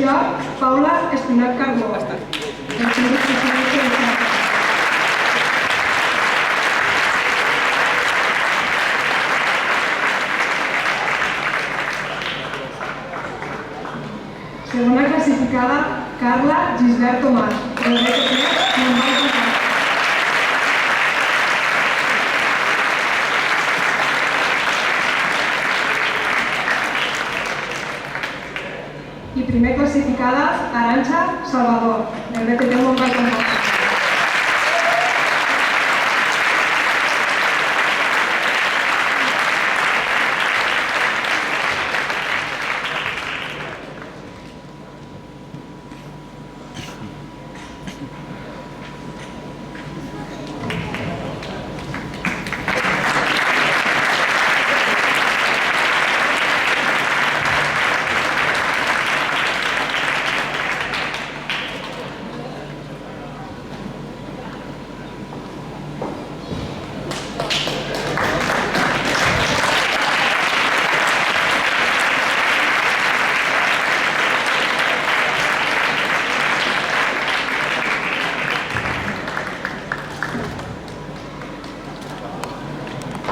lloc, Paula Espinat Carbó. Segona classificada, Carla Gisbert Tomàs, del BTP Montbau del Camp. I primer classificada, Arantxa Salvador, del BTP Montbau del Camp.